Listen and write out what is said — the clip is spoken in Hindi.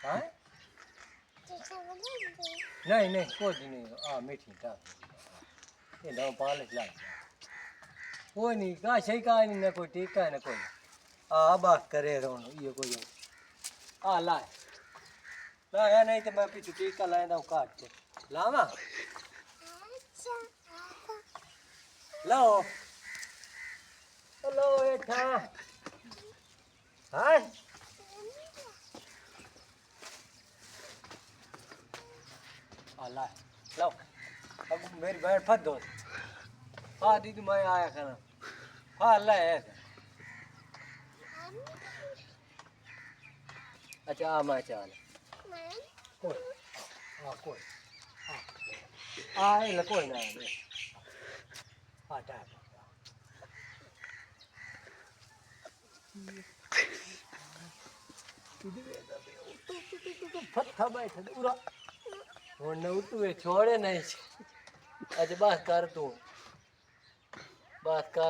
हाँ नहीं नहीं कुछ नहीं मीठी था ये दवा पालिश ला कोई नहीं कहाँ सही कहा नहीं ना कोई टीका है ना कोई बात करे रोनो ये कोई लाए लाया नहीं तो मैं पीछे टीका लाया था काट के लावा लाओ लो एठा हाँ लाए लाओ अब मेरी बहन फट दो दीदी मैं आया खाना लाए अच्छा मैं चाल कोई कोई आए कोई ना टाइम फत्था बैठे पूरा तू छोड़े नहीं अच्छा बात कर तू बात कर